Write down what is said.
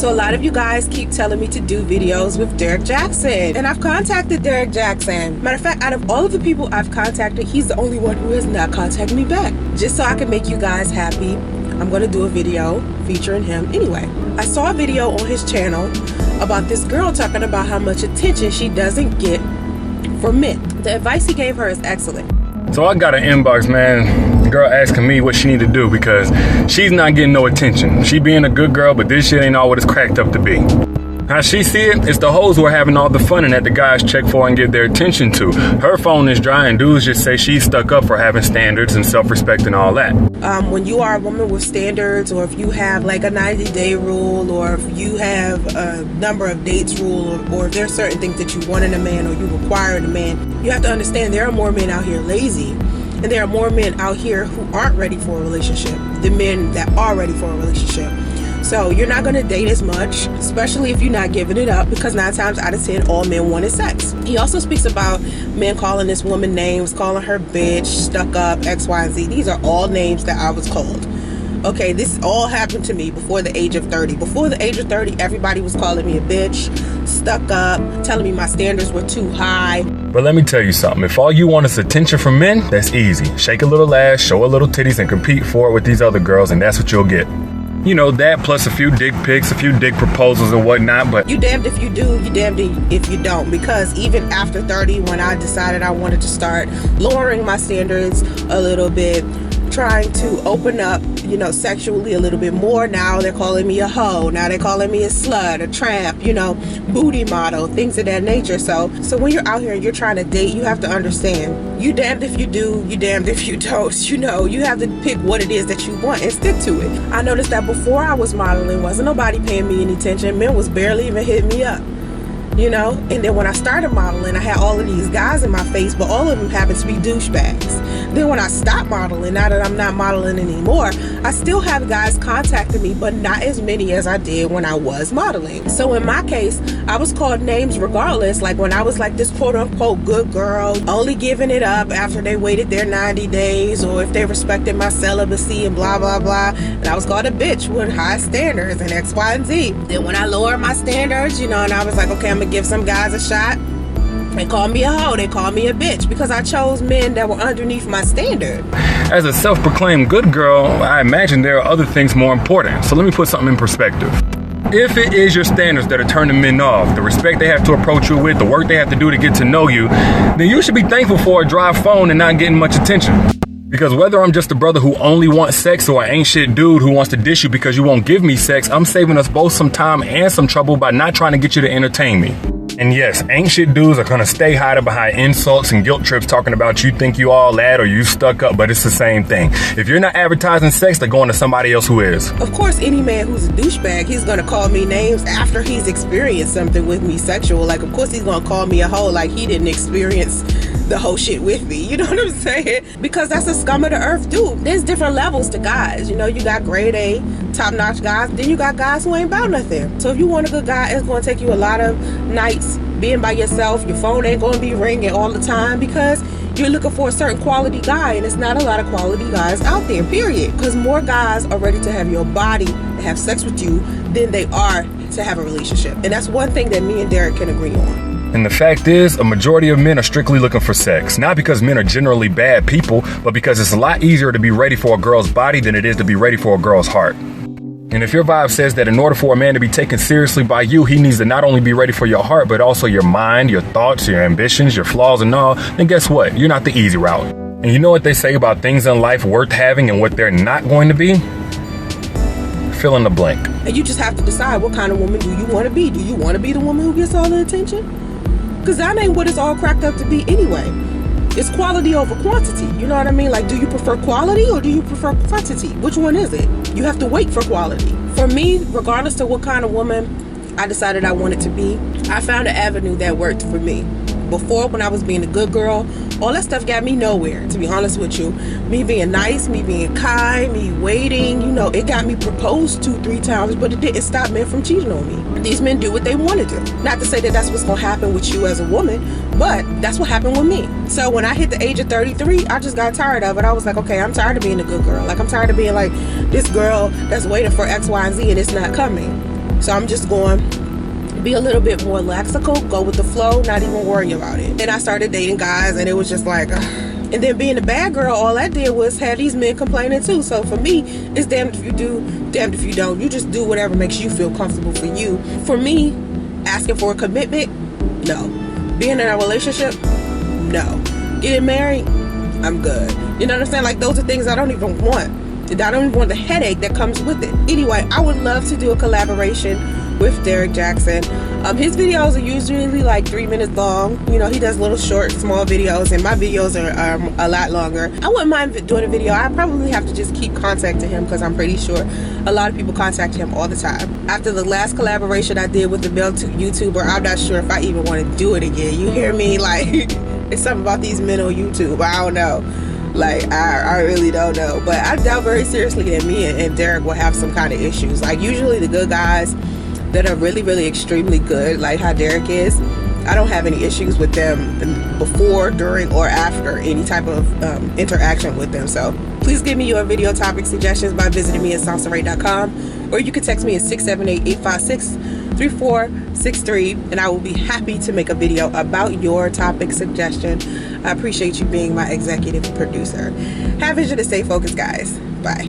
So a lot of you guys keep telling me to do videos with Derrick Jaxn, and I've contacted Derrick Jaxn. Matter of fact, out of all of the people I've contacted, he's the only one who has not contacted me back. Just so I can make you guys happy, I'm gonna do a video featuring him anyway. I saw a video on his channel about this girl talking about how much attention she doesn't get from men. The advice he gave her is excellent. So I got an inbox, man, the girl asking me what she need to do because she's not getting no attention. She being a good girl, but this shit ain't all what it's cracked up to be. How she see it, it's the hoes who are having all the fun and that the guys check for and give their attention to. Her phone is dry and dudes just say she's stuck up for having standards and self-respect and all that. When you are a woman with standards, or if you have like a 90-day rule, or if you have a number of dates rule, or if there's certain things that you want in a man or you require in a man, you have to understand there are more men out here lazy, and there are more men out here who aren't ready for a relationship than men that are ready for a relationship. So you're not going to date as much, especially if you're not giving it up, because 9 times out of 10, all men want is sex. He also speaks about men calling this woman names, calling her bitch, stuck up, X, Y, and Z. These are all names that I was called. Okay, this all happened to me before the age of 30. Before the age of 30, everybody was calling me a bitch, stuck up, telling me my standards were too high. But let me tell you something. If all you want is attention from men, that's easy. Shake a little ass, show a little titties, and compete for it with these other girls, and that's what you'll get. You know, that plus a few dick pics, a few dick proposals and whatnot, but... You damned if you do, you damned if you don't. Because even after 30, when I decided I wanted to start lowering my standards a little bit, trying to open up, you know, sexually a little bit more, now they're calling me a hoe, now they're calling me a slut, a tramp, you know, booty model, things of that nature. So when you're out here and you're trying to date, you have to understand, you damned if you do, you damned if you don't. You know, you have to pick what it is that you want and stick to it. I noticed that before I was modeling, wasn't nobody paying me any attention. Men was barely even hitting me up, you know. And then when I started modeling, I had all of these guys in my face, but all of them happened to be douchebags. Then when I stopped modeling, now that I'm not modeling anymore, I still have guys contacting me, but not as many as I did when I was modeling. So in my case, I was called names regardless. Like when I was like this quote unquote good girl, only giving it up after they waited their 90 days, or if they respected my celibacy and blah, blah, blah. And I was called a bitch with high standards and X, Y, and Z. Then when I lowered my standards, you know, and I was like, okay, I'm gonna give some guys a shot, they call me a hoe, they call me a bitch, because I chose men that were underneath my standard. As a self-proclaimed good girl, I imagine there are other things more important. So let me put something in perspective. If it is your standards that are turning men off, the respect they have to approach you with, the work they have to do to get to know you, then you should be thankful for a dry phone and not getting much attention. Because whether I'm just a brother who only wants sex or an ain't shit dude who wants to dish you because you won't give me sex, I'm saving us both some time and some trouble by not trying to get you to entertain me. And yes, ain't shit dudes are gonna stay hiding behind insults and guilt trips talking about you think you all that or you stuck up, but it's the same thing. If you're not advertising sex, they're going to somebody else who is. Of course, any man who's a douchebag, he's gonna call me names after he's experienced something with me sexual. Like, of course he's gonna call me a hoe like he didn't experience the whole shit with me. You know what I'm saying? Because that's a scum of the earth dude. There's different levels to guys. You know, you got grade A, top-notch guys. Then you got guys who ain't about nothing. So if you want a good guy, it's going to take you a lot of nights being by yourself. Your phone ain't going to be ringing all the time because you're looking for a certain quality guy, and it's not a lot of quality guys out there, period. Because more guys are ready to have your body and have sex with you than they are to have a relationship. And that's one thing that me and Derrick can agree on. And the fact is, a majority of men are strictly looking for sex. Not because men are generally bad people, but because it's a lot easier to be ready for a girl's body than it is to be ready for a girl's heart. And if your vibe says that in order for a man to be taken seriously by you, he needs to not only be ready for your heart, but also your mind, your thoughts, your ambitions, your flaws and all, then guess what? You're not the easy route. And you know what they say about things in life worth having and what they're not going to be? Fill in the blank. And you just have to decide, what kind of woman do you want to be? Do you want to be the woman who gets all the attention? Because that ain't what it's all cracked up to be anyway. It's quality over quantity. You know what I mean? Like, do you prefer quality or do you prefer quantity? Which one is it? You have to wait for quality. For me, regardless of what kind of woman I decided I wanted to be, I found an avenue that worked for me. Before, when I was being a good girl, all that stuff got me nowhere, to be honest with you. Me being nice, me being kind, me waiting, you know, it got me proposed 2-3 times, but it didn't stop men from cheating on me. These men do what they want to do. Not to say that that's what's going to happen with you as a woman, but that's what happened with me. So when I hit the age of 33, I just got tired of it. I was like, okay, I'm tired of being a good girl. Like, I'm tired of being like this girl that's waiting for X, Y, and Z and it's not coming. So I'm just going to be a little bit more laxical, go with the flow, not even worry about it. And I started dating guys, and it was just like, ugh. And then being a bad girl, all that did was have these men complaining too. So for me, it's damned if you do, damned if you don't. You just do whatever makes you feel comfortable for you. For me, asking for a commitment, no. Being in a relationship, no. Getting married, I'm good. You know what I'm saying? Like, those are things I don't even want. I don't even want the headache that comes with it. Anyway, I would love to do a collaboration with Derrick Jaxn. His videos are usually like 3 minutes long. You know, he does little short, small videos, and my videos are a lot longer. I wouldn't mind doing a video. I probably have to just keep contacting him, because I'm pretty sure a lot of people contact him all the time. After the last collaboration I did with the male YouTuber, I'm not sure if I even want to do it again. You hear me? Like, it's something about these men on YouTube. I don't know. Like, I really don't know. But I doubt very seriously that me and Derrick will have some kind of issues. Like, usually the good guys that are really, really extremely good, like how Derrick is, I don't have any issues with them before, during, or after any type of interaction with them. So please give me your video topic suggestions by visiting me at Soncerae.com, or you can text me at 678-856-3463, and I will be happy to make a video about your topic suggestion. I appreciate you being my executive producer. Have vision and stay focused, guys. Bye.